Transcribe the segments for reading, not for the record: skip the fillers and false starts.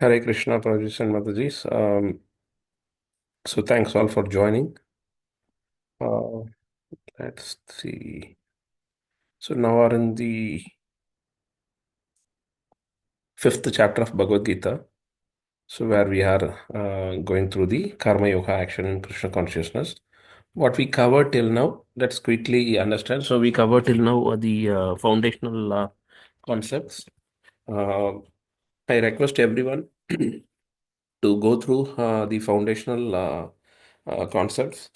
Hare Krishna, Prabhuji and Matajis. So thanks all for joining. Uh, let's see. So now we're in the fifth chapter of Bhagavad Gita. So where we are going through the Karma Yoga action in Krishna consciousness. What we covered till now, let's quickly understand. So we covered till now the foundational concepts. Uh, I request everyone to go through the foundational concepts.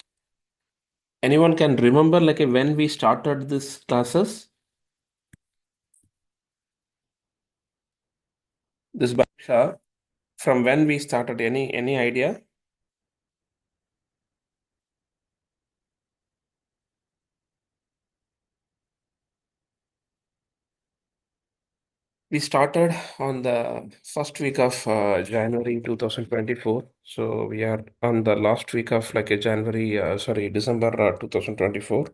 Anyone can remember like when we started this classes? This Baksha, from when we started, any idea? We started on the first week of January 2024. So we are on the last week of like a December 2024.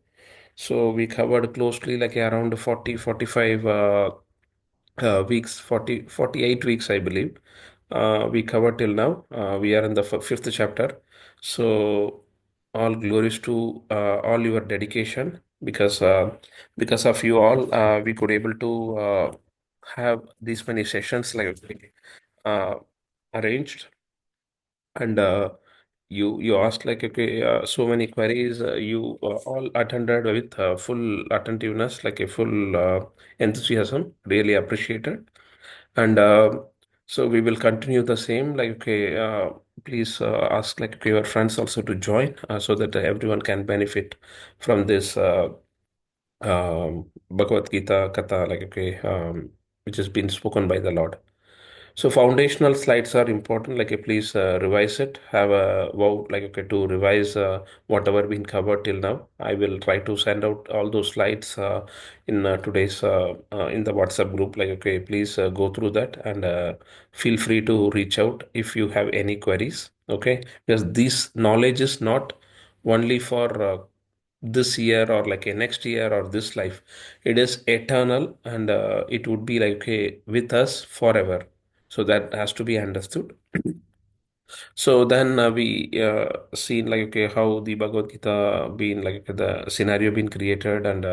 So we covered closely like around 40, 45 weeks, 48 weeks, I believe. We covered till now. We are in the fifth chapter. So all glories to all your dedication because of you all, we could able to have these many sessions like uh, arranged. And you asked like okay, so many queries. You all attended with full attentiveness, like a full enthusiasm. Really appreciated. And so we will continue the same. Like okay, please ask like okay, your friends also to join so that everyone can benefit from this Bhagavad Gita Katha, like okay, which has been spoken by the Lord. So foundational slides are important. Like, please revise it. Have a wow, like okay, to revise whatever been covered till now. I will try to send out all those slides in today's in the WhatsApp group. Like, okay, please go through that and feel free to reach out if you have any queries. Okay, because this knowledge is not only for this year or like a next year or this life. It is eternal and it would be like okay, with us forever, so that has to be understood. So then we seen like okay how the Bhagavad Gita been like the scenario been created and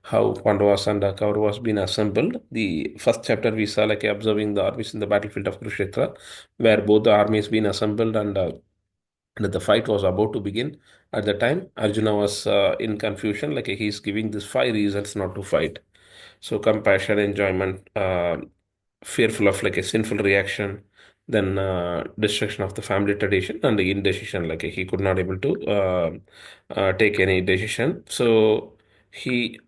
how Pandavas and Kauravas been assembled. The first chapter we saw like observing the armies in the battlefield of Kurukshetra, where both the armies been assembled and the fight was about to begin. At the time, Arjuna was in confusion, like he's giving these five reasons not to fight. So compassion, enjoyment, fearful of like a sinful reaction, then destruction of the family tradition, and the indecision, like he could not able to take any decision. So he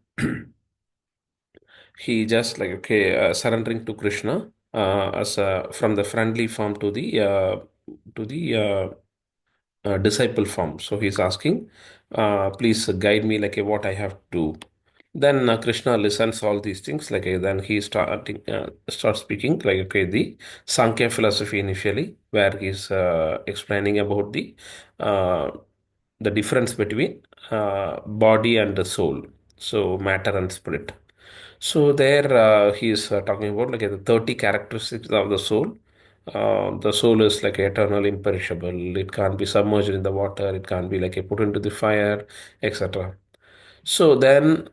he just like okay surrendering to Krishna as from the friendly form to the disciple form. So he's asking, please guide me like what I have to do. Then Krishna listens all these things. Like then he starts speaking like okay the Sankhya philosophy initially, where he's explaining about uh, the difference between body and the soul. So matter and spirit. So there he is talking about like the 30 characteristics of the soul. The soul is like eternal, imperishable. It can't be submerged in the water. It can't be like put into the fire, etc. So then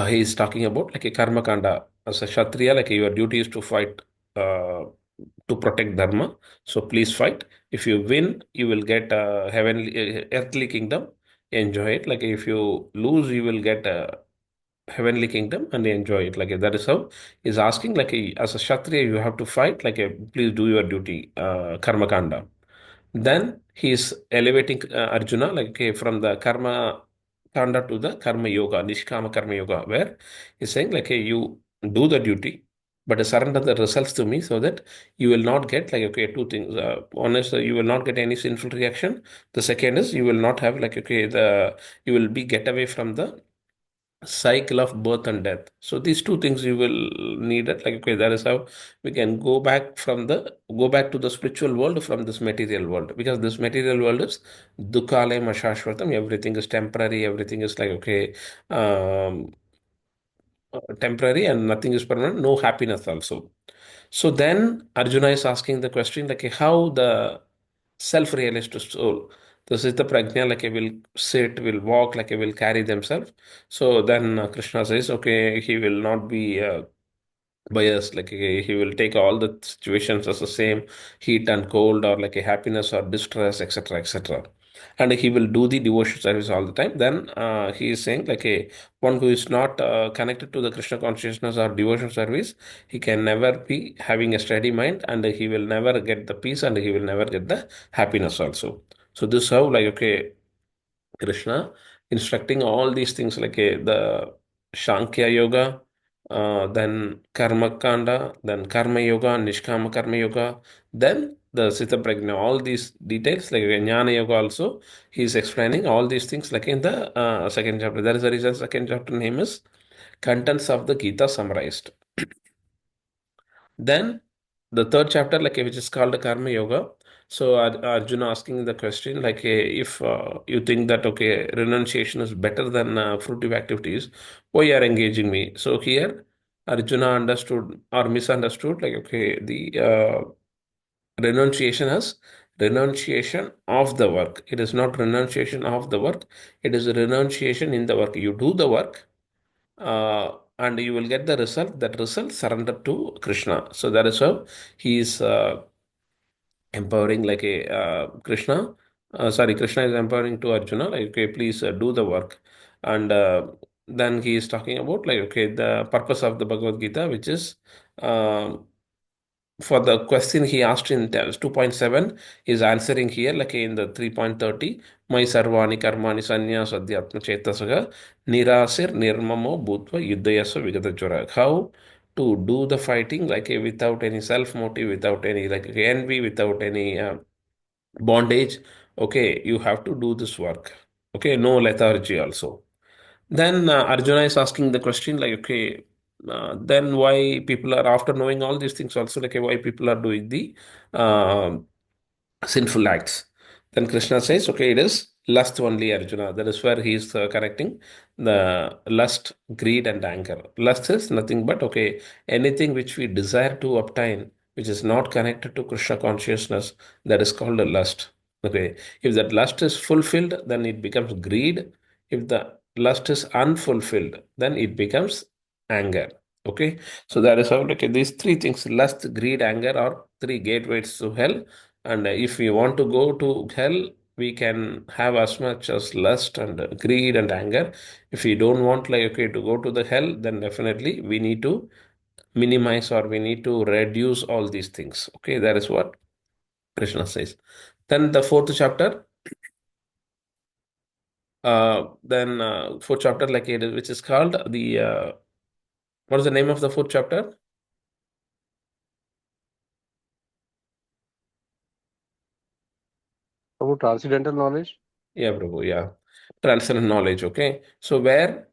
he is talking about like a karma kanda. As a kshatriya, like your duty is to fight to protect dharma. So please fight. If you win, you will get a heavenly, earthly kingdom. Enjoy it. Like if you lose, you will get a heavenly kingdom and enjoy it. Like that is how he's asking. Like as a kshatriya, you have to fight. Like please do your duty, karma kanda. Then he is elevating Arjuna like okay, from the karma kanda to the karma yoga, nishkama karma yoga, where he's saying like hey, you do the duty, but surrender the results to me so that you will not get like okay two things. One is you will not get any sinful reaction. The second is you will not have like okay the you will be get away from the cycle of birth and death. So these two things you will need it. Like okay, that is how we can go back to the spiritual world from this material world, because this material world is dukhalaya ashashvatam. Everything is temporary. Everything is like okay, temporary, and nothing is permanent. No happiness also. So then Arjuna is asking the question like how the self-realized soul, the Siddha Prajna, like will sit, will walk, like will carry themselves. So then Krishna says, okay, he will not be biased, like he will take all the situations as the same, heat and cold, or like a happiness or distress, etc., etc. And he will do the devotion service all the time. Then he is saying like a one who is not connected to the Krishna consciousness or devotion service, he can never be having a steady mind, and he will never get the peace, and he will never get the happiness also. So this is how, like, okay, Krishna instructing all these things like the Shankya Yoga, then Karma Kanda, then Karma Yoga, Nishkama Karma Yoga, then the Sita Prajna, all these details like Jnana Yoga also, he is explaining all these things like in the second chapter. That is the reason second chapter name is Contents of the Gita Summarized. Then the third chapter, like which is called Karma Yoga. So Arjuna asking the question like, if you think that okay, renunciation is better than fruitive activities, why you are engaging me? So here Arjuna understood or misunderstood like okay, the renunciation is renunciation of the work. It is not renunciation of the work. It is a renunciation in the work. You do the work, and you will get the result. That result surrender to Krishna. So that is how he is empowering like a Krishna. Sorry, Krishna is empowering to Arjuna. Like, okay, please do the work, and then he is talking about like, okay, the purpose of the Bhagavad Gita, which is. For the question he asked in 2.7 is answering here like in the 3.30 my sarvani karmani sanyas adhyatma chetasaga nirasir nirmamo bhutva yuddhayasa vigatachura. How to do the fighting like without any self motive, without any like envy, without any bondage. Okay, you have to do this work. Okay, no lethargy also. Then Arjuna is asking the question like, okay, then why people are after knowing all these things also like why people are doing the uh, sinful acts. Then Krishna says, okay, it is lust only, Arjuna. That is where he is correcting the lust, greed, and anger. Lust is nothing but, okay, anything which we desire to obtain, which is not connected to Krishna consciousness, that is called a lust. Okay, if that lust is fulfilled, then it becomes greed. If the lust is unfulfilled, then it becomes anger. Okay, so that is how, okay, these three things lust, greed, anger are three gateways to hell. And if we want to go to hell, we can have as much as lust and greed and anger. If we don't want, like, okay, to go to the hell, then definitely we need to minimize or we need to reduce all these things. Okay, that is what Krishna says. Then the fourth chapter, then fourth chapter, like it is, which is called the what is the name of the fourth chapter? About transcendental knowledge. Yeah, Prabhu, yeah. Transcendent knowledge, okay. So where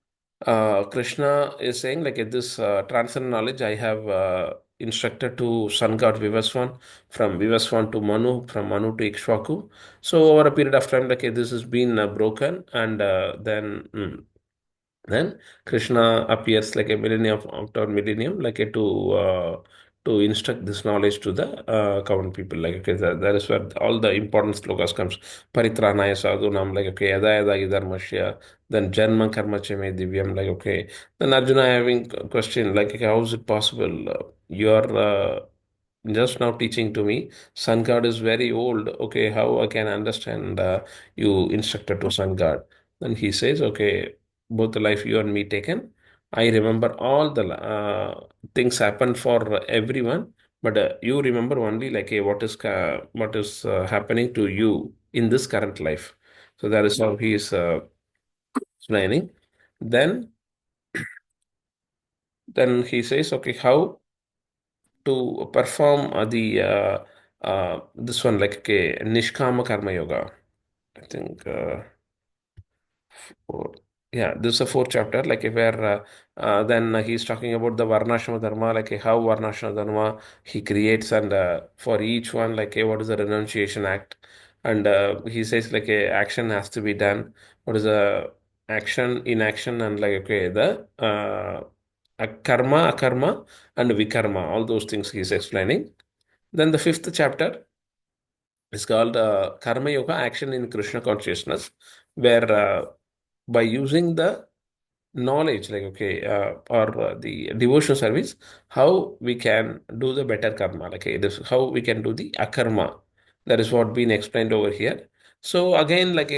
Krishna is saying like this transcendent knowledge, I have instructed to sun god Vivaswan, from Vivaswan to Manu, from Manu to Ikshvaku. So over a period of time, like this has been broken, and then Krishna appears like a millennium after millennium, like a to instruct this knowledge to the common people. Like okay, that is where all the important slokas comes. Paritranaya sadhunam, like okay, yada yada idharmasya. Then janma karma cha me divyam, like okay. Then Arjuna having a question like okay, how is it possible? You are just now teaching to me. Sun God is very old. Okay, how I can understand you instructed to Sun God? Then he says, okay, both the life you and me taken. I remember all the things happened for everyone, but you remember only like what is happening to you in this current life. So that is how he is explaining. Then then he says, okay, how to perform the this one like okay, Nishkama Karma Yoga. I think. Four. Yeah, this is a fourth chapter, like where then he's talking about the Varnashrama Dharma, like how Varnashrama Dharma he creates, and for each one, like what is the renunciation act, and he says like a action has to be done. What is the action, inaction, and like okay the akarma, and vikarma. All those things he is explaining. Then the fifth chapter is called Karma Yoga Action in Krishna Consciousness, where by using the knowledge, like okay, or the devotional service, how we can do the better karma, like okay, this how we can do the akarma. That is what being explained over here. So again, like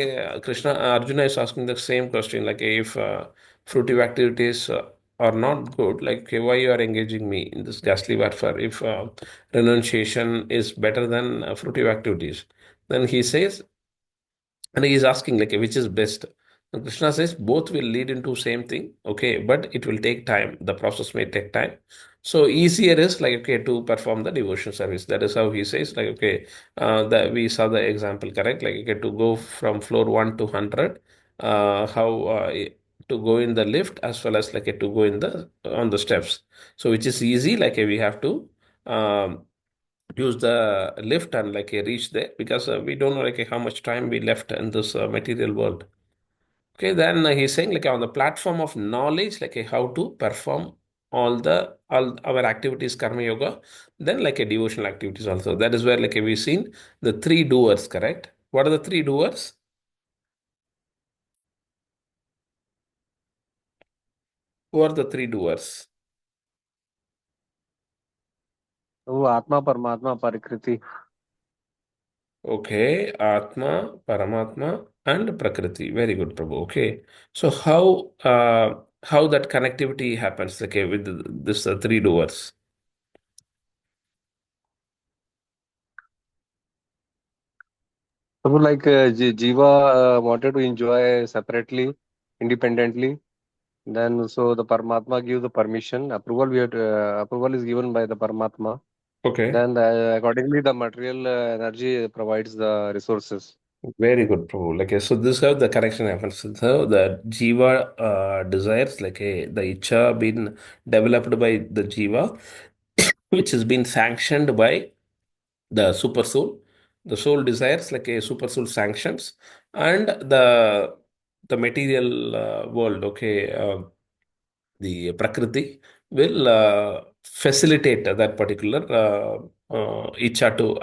Krishna, Arjuna is asking the same question, like if fruitive activities are not good, like okay, why you are engaging me in this ghastly warfare? If renunciation is better than fruitive activities, then he says, and he is asking like which is best. And Krishna says both will lead into same thing, okay, but it will take time. The process may take time. So easier is like okay to perform the devotion service. That is how he says like okay, that we saw the example, correct, like okay, to go from floor 1 to 100, how to go in the lift as well as like to go in the on the steps. So which is easy, like we have to um, use the lift and like reach there, because we don't know like how much time we left in this material world. Okay, then he's saying like on the platform of knowledge, like how to perform all our activities, karma yoga, then like a devotional activities also. That is where like we've seen the three doers, correct? What are the three doers? Who are the three doers? वो आत्मा परमात्मा प्रकृति. Okay, Atma, Paramatma, and Prakriti. Very good, Prabhu. Okay, so how that connectivity happens? Okay, with this three doers. So like Jiva wanted to enjoy separately, independently. Then so the Paramatma gives the permission. Approval is given by the Paramatma. Okay, Then accordingly the material energy provides the resources. very good, Prabhu. Like so, this how the connection happens. So the Jiva desires, like the Icha been developed by the Jiva, which has been sanctioned by the super soul. The soul desires like a super soul sanctions, and the material world, okay, the prakriti will facilitate that particular icha to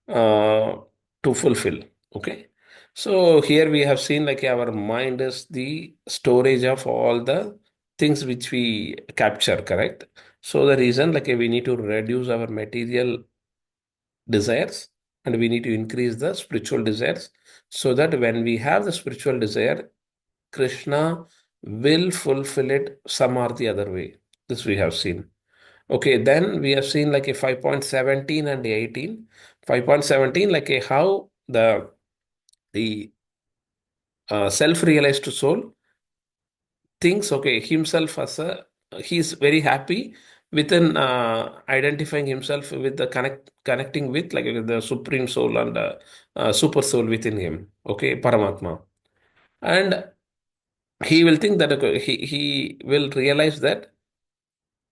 uh, to fulfill. Okay, so here we have seen like our mind is the storage of all the things which we capture, correct? So the reason like we need to reduce our material desires, and we need to increase the spiritual desires, so that when we have the spiritual desire, Krishna will fulfill it some or the other way. This we have seen. Okay, then we have seen like a 5.17 and 18. 5.17 like a how the self-realized soul thinks okay himself as a, he's very happy within identifying himself with the connecting with like the supreme soul and super soul within him, okay, Paramatma. And he will think that okay, he will realize that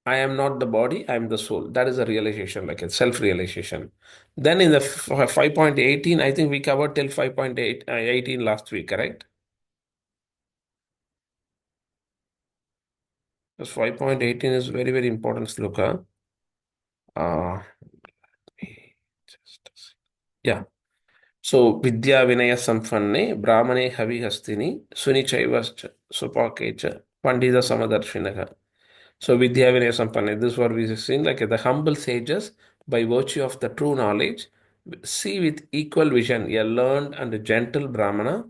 I am not the body, I am the soul. That is a realization, like a self-realization. Then in the 5.18, I think we covered till 5.8, 18 last week, correct? Because 5.18 is very, very important, Sloka. Uh, just a sec. Yeah. So, Vidya Vinaya Sampanne, Brahmane Havi Hastini, Suni Chaivascha, Supakecha, Pandita Samadarshinaga. So Vidya Vinaya Sampanna, this is what we have seen, like the humble sages, by virtue of the true knowledge, see with equal vision a learned and a gentle Brahmana,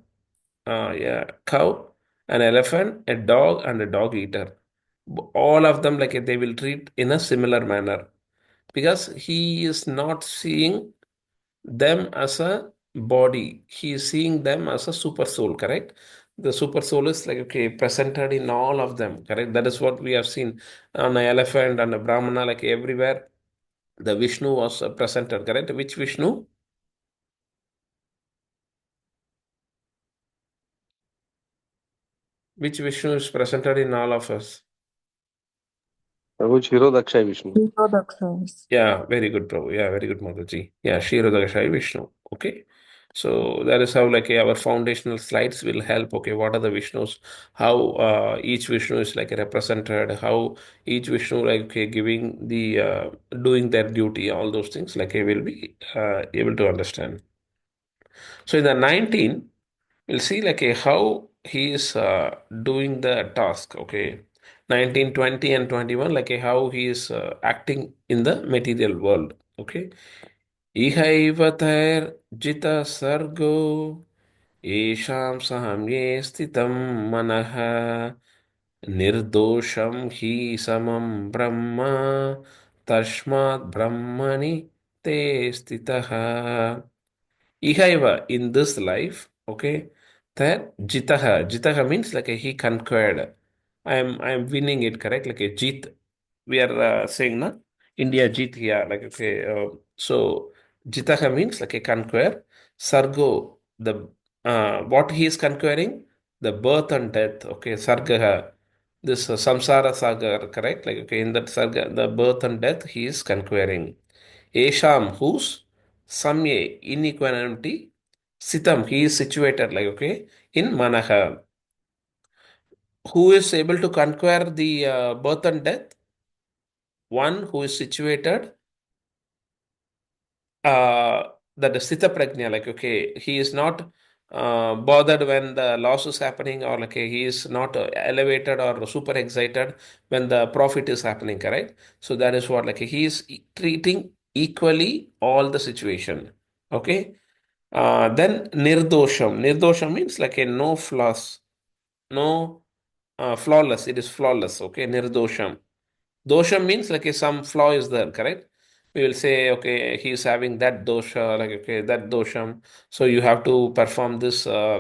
a cow, an elephant, a dog, and a dog eater. All of them, like they will treat in a similar manner, because he is not seeing them as a body, he is seeing them as a super soul, correct? The super soul is like okay presented in all of them, correct? That is what we have seen on an elephant and a brahmana, like everywhere the Vishnu was presented, correct? Which Vishnu? Which Vishnu is presented in all of us? Prabhu क्षीरोदक्षाय Vishnu. Productions. Yeah, very good, Prabhu. Yeah, very good, Mataji. Yeah, Shirodakashai Vishnu. Okay. So that is how like our foundational slides will help. Okay, what are the Vishnus? How each Vishnu is like represented? How each Vishnu like okay, giving the doing their duty? All those things like I will be able to understand. So in the 19, we'll see like how he is doing the task. Okay, 19, 20, and 21 like how he is acting in the material world. Okay, ihaiva jita sargo येषां साम्ये स्थितं मनः निर्दोषं हि समं ब्रह्म तस्मात् ब्रह्मणि ते स्थितः. Ihaiva, in this life, okay, that jitaha means like he conquered. I am winning it, correct? Like a jit. We are saying na India jit here. Like okay, so jitaha means like a conquer. Sargo, the what he is conquering, the birth and death. Okay, sargaha, this samsara sagar, correct? Like okay, in that sarga, the birth and death he is conquering. Esham, whose Samye, in equanimity, Sitam, he is situated like okay, in Manaha. Who is able to conquer the birth and death? One who is situated uh that is Sthita Prajna, like okay, he is not bothered when the loss is happening, or like okay, he is not elevated or super excited when the profit is happening, correct? So that is what like he is treating equally all the situation. Okay. Then nirdosham. Nirdosham means like a no flaws, no flawless. It is flawless. Okay, nirdosham. Dosham means like a, some flaw is there, correct? We will say, okay, he is having that dosha, like okay, that dosham. So you have to perform uh,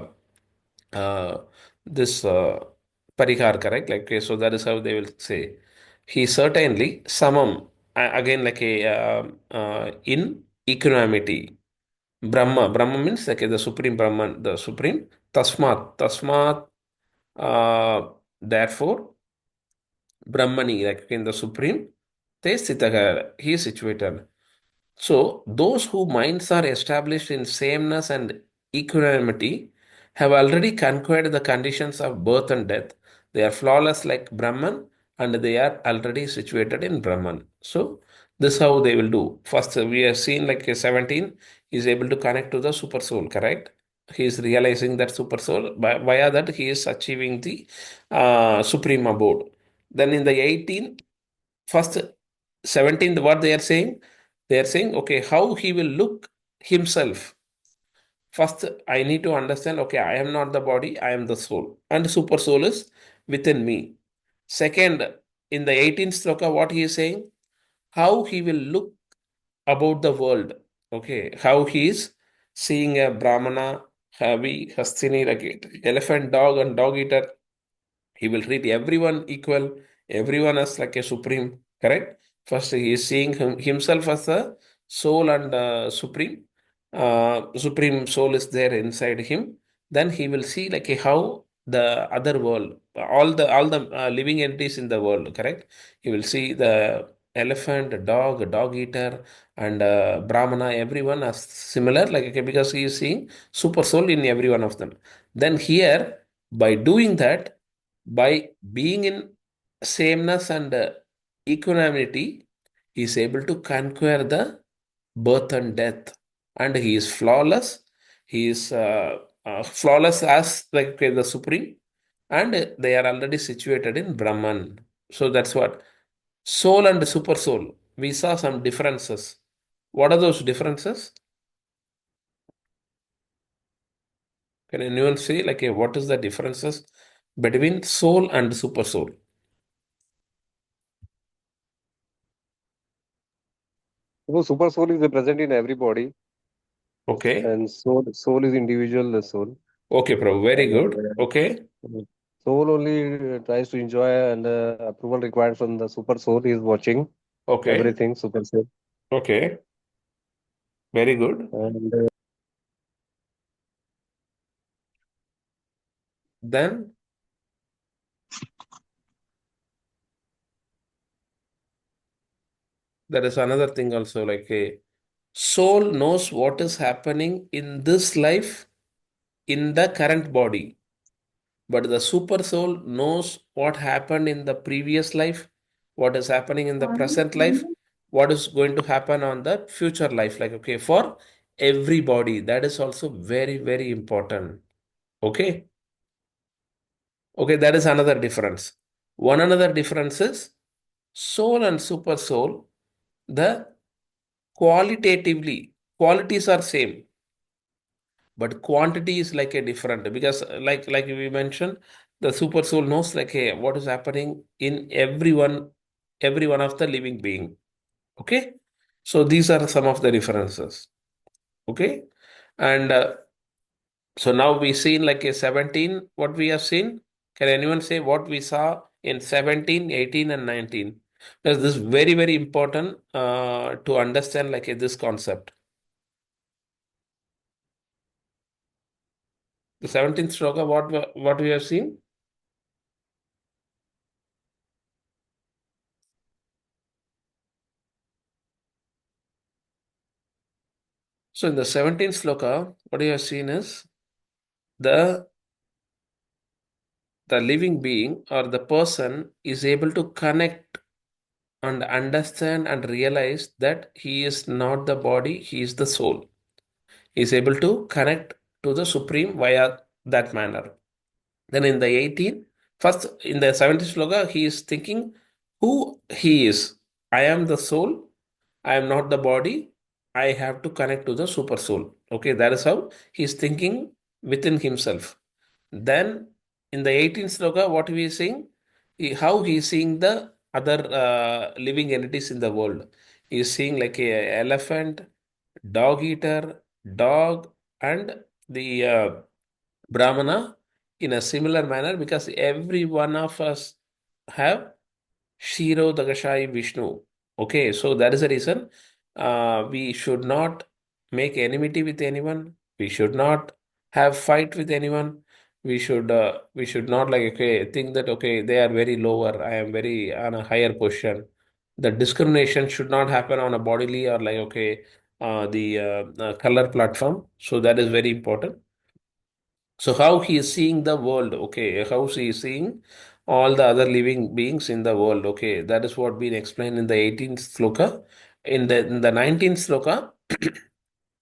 this parikar, correct? Like okay, so that is how they will say. He certainly samam again like a in equanimity. Brahma means like the supreme Brahman, the supreme Tasmat. Therefore, Brahmani, like in the supreme, te sitaha, he is situated. So, those whose minds are established in sameness and equanimity have already conquered the conditions of birth and death. They are flawless like Brahman, and they are already situated in Brahman. So, this is how they will do. First, we have seen like a 17 is able to connect to the super soul, correct? He is realizing that super soul. Via that, he is achieving the supreme abode. Then in the 18, first 17th, what they are saying okay, how he will look himself. First I need to understand okay, I am not the body, I am the soul, and super soul is within me. Second, in the 18th sloka, what he is saying, how he will look about the world. Okay, how he is seeing a brahmana, heavy hastini, like elephant, dog, and dog eater. He will treat everyone equal, everyone as like a supreme, correct? First, he is seeing himself as the soul and supreme. Supreme soul is there inside him. Then he will see like how the other world, all the living entities in the world, correct? He will see the elephant, dog eater, and brahmana, everyone as similar, like okay, because he is seeing super soul in every one of them. Then here, by doing that, by being in sameness and equanimity, he is able to conquer the birth and death, and he is flawless. He is flawless as like okay, the supreme, and they are already situated in Brahman. So that's what soul and super soul. We saw some differences. What are those differences? Can anyone say like what is the differences between soul and super soul? So super soul is present in every body, Okay. and soul is individual soul. Okay, Prabhu. Very And good. Okay. soul only tries to enjoy, and approval required from the super soul is watching Okay. everything super soul. Okay. Very good. And Then there is another thing also like a Soul knows what is happening in this life in the current body, but the super soul knows what happened in the previous life, what is happening in the present life, what is going to happen on the future life. Like, okay, for everybody, that is also very, very important. Okay. Okay, that is another difference. One another difference is soul and super soul, the qualitatively, qualities are same, but quantity is like a different, because like we mentioned, the super soul knows like, hey, what is happening in every one of the living being. Okay, so these are some of the differences. Okay, and so now we seen like a 17, what we have seen. Can anyone say what we saw in 17, 18, and 19? Because this is very, very important to understand like this concept. The 17th shloka, what we have seen? So in the 17th sloka, what you have seen is the the living being or the person is able to connect and understand and realize that he is not the body, he is the soul. He is able to connect to the supreme via that manner. Then in the 18, first in the 17th sloka, he is thinking who he is. I am the soul, I am not the body. I have to connect to the super soul. Okay, that is how he is thinking within himself. Then in the 18th sloka, what we are seeing, how he is seeing the other living entities in the world. He is seeing like a elephant, dog eater, dog, and the Brahmana in a similar manner, because every one of us have Shiro Dagashai Vishnu. Okay, so that is the reason we should not make enmity with anyone. We should not have fight with anyone. We should not like, okay, think that okay, they are very lower, I am very on a higher position. The discrimination should not happen on a bodily or like, okay, the color platform. So that is very important. So how he is seeing the world, okay, how he is seeing all the other living beings in the world, okay, that is what been explained in the 18th sloka. In the 19th sloka,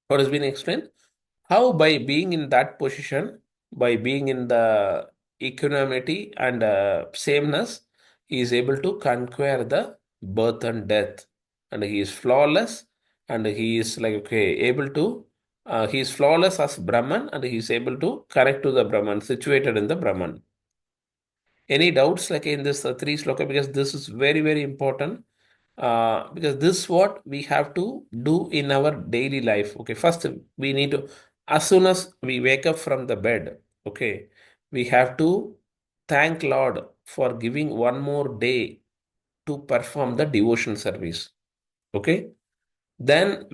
what has been explained? How by being in that position, by being in the equanimity and sameness, he is able to conquer the birth and death, and he is flawless, and he is like okay able to. He is flawless as Brahman, and he is able to connect to the Brahman, situated in the Brahman. Any doubts like in this three sloka, because this is very, very important, because this is what we have to do in our daily life. Okay, first we need to, as soon as we wake up from the bed, okay, we have to thank Lord for giving one more day to perform the devotion service. Okay, then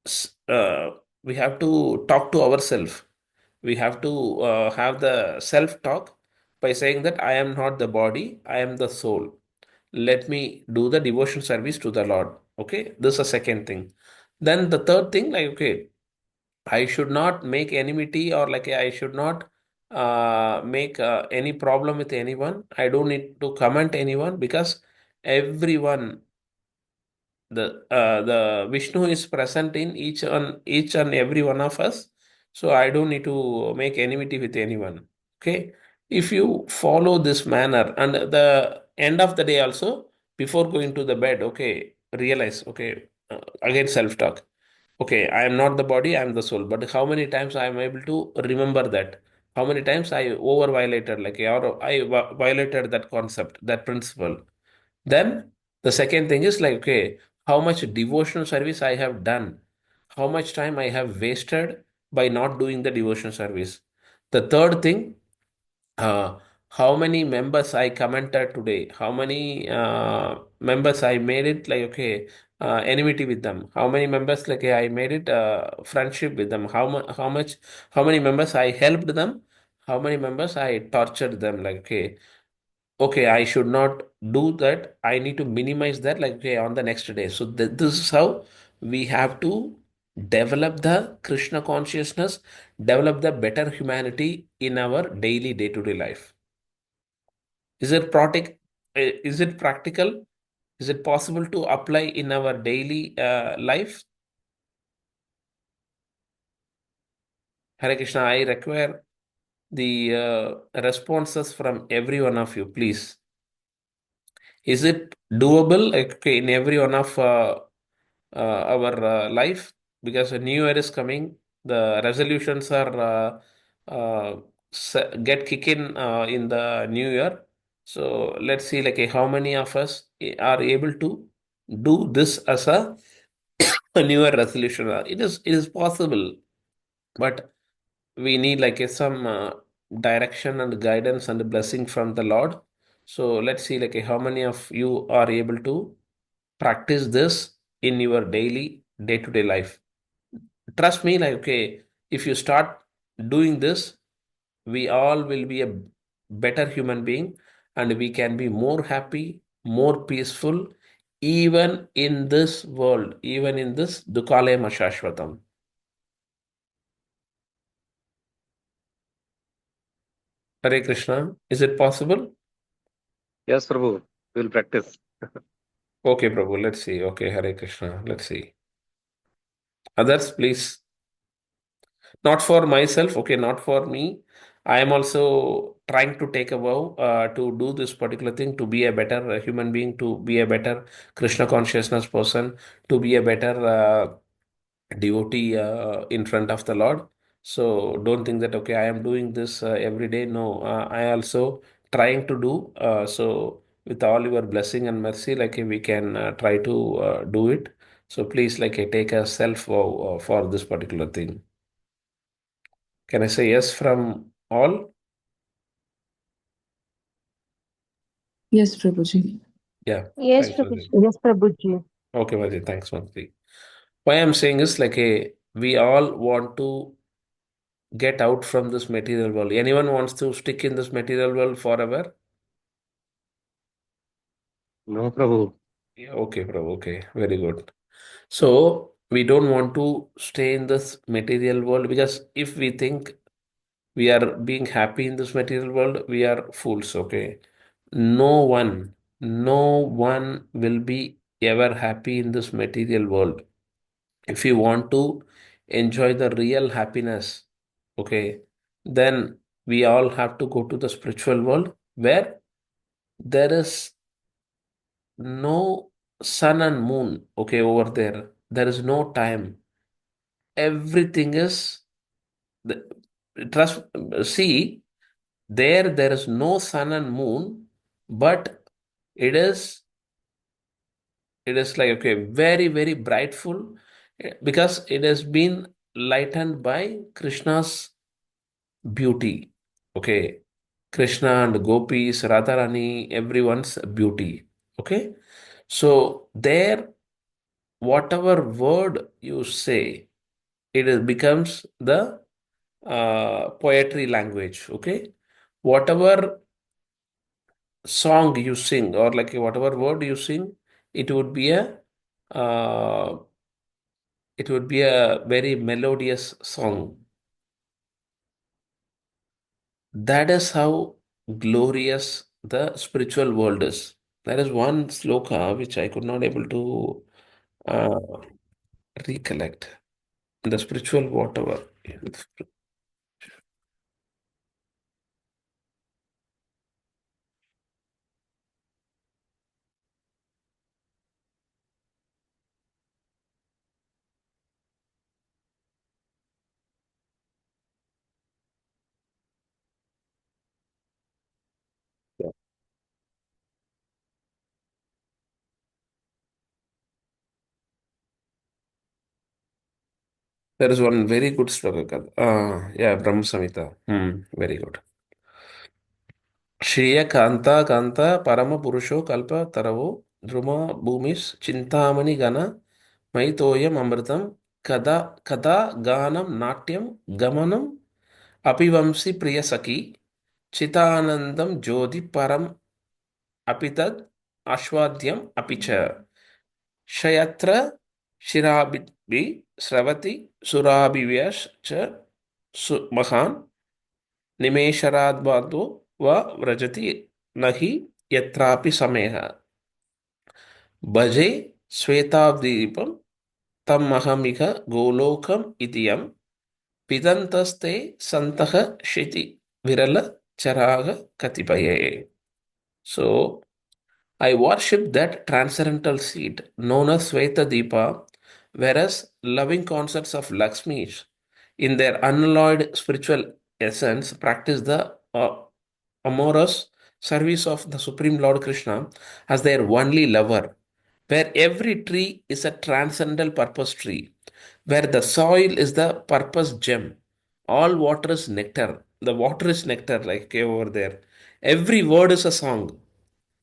s- uh, we have to talk to ourselves. We have to have the self talk by saying that I am not the body, I am the soul. Let me do the devotion service to the Lord. Okay, this is a second thing. Then the third thing, like okay, I should not make enmity, or like I should not make any problem with anyone. I don't need to comment anyone, because everyone, the Vishnu is present in each and every one of us. So I don't need to make enmity with anyone. Okay. If you follow this manner, and the end of the day also, before going to the bed, okay, realize, okay, again self-talk. Okay, I am not the body, I am the soul. But how many times I am able to remember that? How many times I over violated, like, or violated that concept, that principle? Then the second thing is like, okay, how much devotional service I have done, how much time I have wasted by not doing the devotional service. The third thing, uh, how many members I commented today, how many members I made it like, okay, enmity with them, how many members like I made it friendship with them, how many members I helped them, how many members I tortured them, like, okay, I should not do that, I need to minimize that, like okay, on the next day. So this is how we have to develop the Krishna consciousness, develop the better humanity in our daily day-to-day life. Is it is it practical? Is it possible to apply in our daily life? Hare Krishna, I require the responses from every one of you, please. Is it doable, like, okay, in every one of our life? Because a new year is coming, the resolutions are get kick in the new year. So let's see, like, how many of us are able to do this as a new year resolution. It is possible, but we need like some direction and guidance and blessing from the Lord. So let's see, like, how many of you are able to practice this in your daily day-to-day life. Trust me, like, okay, if you start doing this, we all will be a better human being, and we can be more happy, more peaceful, even in this world, even in this Dukalaya Shashvatam. Hare Krishna. Is it possible? Yes, Prabhu. We'll practice. Okay, Prabhu, let's see. Okay, Hare Krishna. Let's see. Others, please. Not for myself, okay, not for me. I am also trying to take a vow to do this particular thing, to be a better human being, to be a better Krishna consciousness person, to be a better devotee in front of the Lord. So don't think that, okay, I am doing this every day. No, I also trying to do. So with all your blessing and mercy, like, we can try to do it. So please, like, take a self vow for this particular thing. Can I say yes from all? Yes, Prabhuji. Yeah. Yes, Thanks, Prabhuji. Madhuri. Yes, Prabhuji. Okay, Madhuri. Thanks, Madhuri. Why I'm saying is, like, we all want to get out from this material world. Anyone wants to stick in this material world forever? No, Prabhu. Yeah, okay, bro. Okay, very good. So we don't want to stay in this material world, because if we think we are being happy in this material world, we are fools. Okay, no one will be ever happy in this material world. If you want to enjoy the real happiness, okay, then we all have to go to the spiritual world, where there is no sun and moon, okay, over there. There is no time. Everything is the trust. See, there is no sun and moon, but it is it is like, okay, very, very brightful, because it has been lightened by Krishna's beauty. Okay, Krishna and gopis, Radharani, everyone's beauty. Okay, so there, whatever word you say, becomes the poetry language. Okay, whatever song you sing, or like whatever word you sing, it would be a uh, it would be a very melodious song. That is how glorious the spiritual world is. There is one sloka which I could not able to uh, recollect. The spiritual whatever. There is one very good sloka. Yeah, Brahma Samhita. Very good. Shriya Kanta Kanta Parama Purusho Kalpa Taravo Druma Bhumis Chintamani Gana Maitoyam Amritam Kada Kada Ganam Natyam Gamanam Apivamsi Priya Saki Chitanandam Jodi Param Apitad Ashwadyam Apicha Shayatra शिराभिः स्रवति सुराभिव्यश्च महान् निमेषराद्वादो वा व्रजति न हि यत्रापि समयः भजे श्वेताब्दीपं तमहमिह गोलोकम् इति यं पिदन्तस्ते सन्तः शिति विरलचराः कतिपये. So I worship that transcendental seed known as Sveta Deepa, whereas loving concepts of Lakshmi in their unalloyed spiritual essence practice the amorous service of the Supreme Lord Krishna as their only lover, where every tree is a transcendental purpose tree, where the soil is the purpose gem, all water is nectar. The water is nectar, like okay, over there. Every word is a song.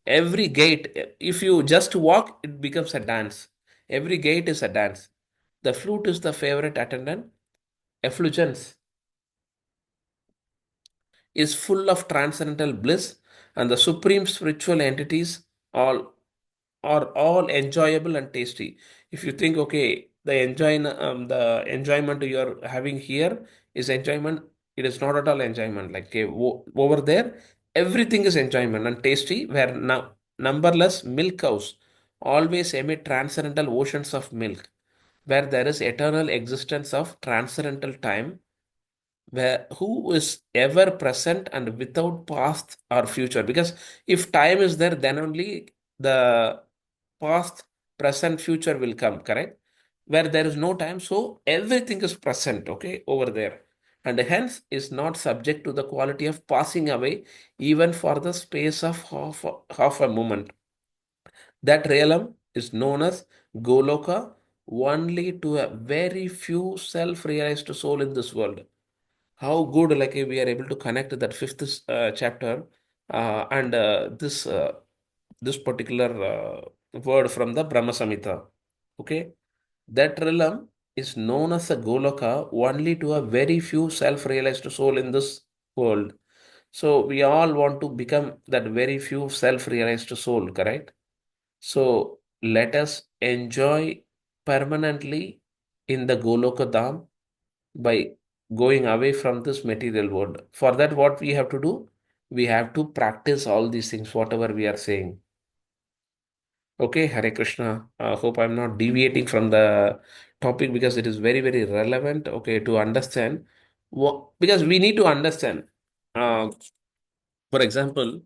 Every gate, if you just walk, it becomes a dance. Every gate is a dance. The flute is the favorite attendant. Effulgence is full of transcendental bliss, and the supreme spiritual entities all are all enjoyable and tasty. If you think, okay, the enjoyment you're having here is enjoyment, it is not at all enjoyment. Like okay, over there, everything is enjoyment and tasty. Where now numberless milk cows always emit transcendental oceans of milk, where there is eternal existence of transcendental time where who is ever present and without past or future, because if time is there then only the past, present, future will come, correct? Where there is no time, so everything is present, okay, over there, and hence is not subject to the quality of passing away even for the space of half a moment. That realm is known as Goloka only to a very few self-realized soul in this world. How good, like we are able to connect that fifth chapter and this particular word from the Brahma Samhita. Okay, that realm is known as a Goloka only to a very few self-realized soul in this world. So we all want to become that very few self-realized soul, correct? So let us enjoy permanently in the Goloka Dham by going away from this material world. For that, what we have to do? We have to practice all these things, whatever we are saying. Okay, Hare Krishna. Hope I'm not deviating from the topic because it is very, very relevant. Okay, to understand what, because we need to understand. Uh, for example,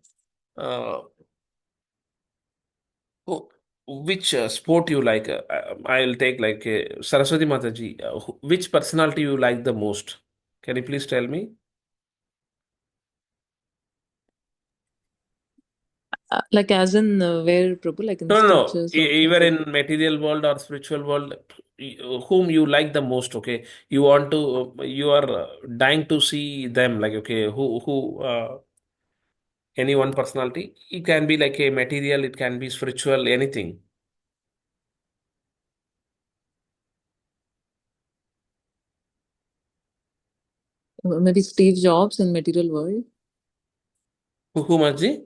uh, which sport you like? I'll take like Saraswati Mataji. Which personality you like the most? Can you please tell me? Like as in where, Prabhu, like in No, no, no. scriptures or Either something? in material world or spiritual world, whom you like the most. Okay, you want to, you are dying to see them. Like, okay, any one personality. It can be like a material. It can be spiritual. Anything. Maybe Steve Jobs in material world. Who Maji?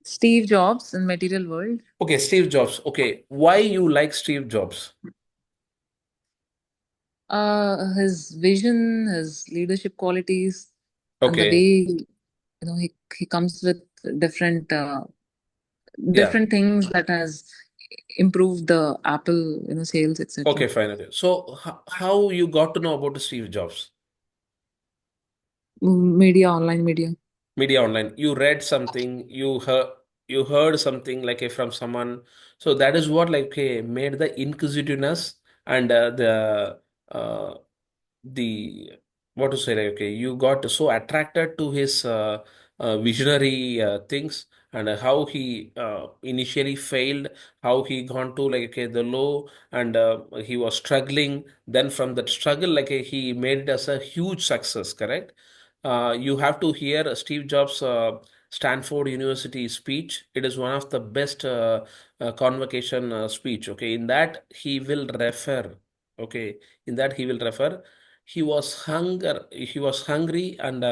Steve Jobs in material world. Okay, Steve Jobs. Okay, why you like Steve Jobs? His vision, his leadership qualities, and the Okay, way he comes with different yeah. different things that has improved the Apple sales, etc. Okay, fine. Okay. So, how you got to know about Steve Jobs? Media, online media. Media online. You read something, you heard something like from someone. So that is what like made the inquisitiveness and uh, the what to say like, okay, you got so attracted to his visionary things, and how he initially failed, how he gone to like okay, the low, and he was struggling, then from that struggle like he made it as a huge success, correct? You have to hear Steve Jobs Stanford University speech. It is one of the best convocation speech, okay? In that he will refer, okay, in that he will refer, he was hungry, and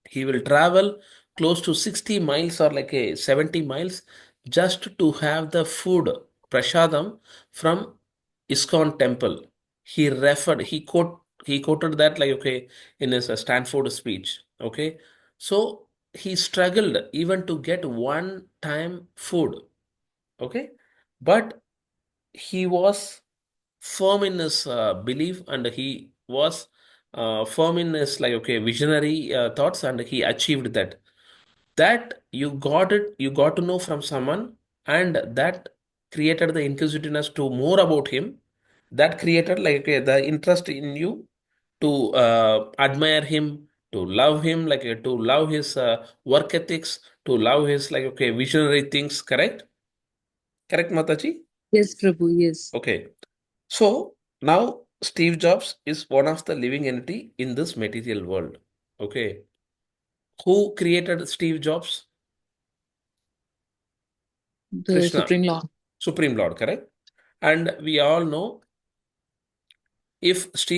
he will travel close to 60 miles or like a 70 miles just to have the food prashadam from ISKCON temple. He quoted that like, okay, in his Stanford speech. Okay. So he struggled even to get one time food. Okay. But he was firm in his belief, and he was firm in his like, okay, visionary thoughts, and he achieved that. That you got to know from someone, and that created the inquisitiveness to more about him. That created like, okay, the interest in you to admire him, to love him, like to love his work ethics, to love his like, okay, visionary things. Correct, Mataji? Yes, Prabhu. Yes. Okay. So now Steve Jobs is one of the living entity in this material world. Okay. Who created Steve Jobs? The Krishna, Supreme Lord. Supreme Lord, correct? And we all know, if Steve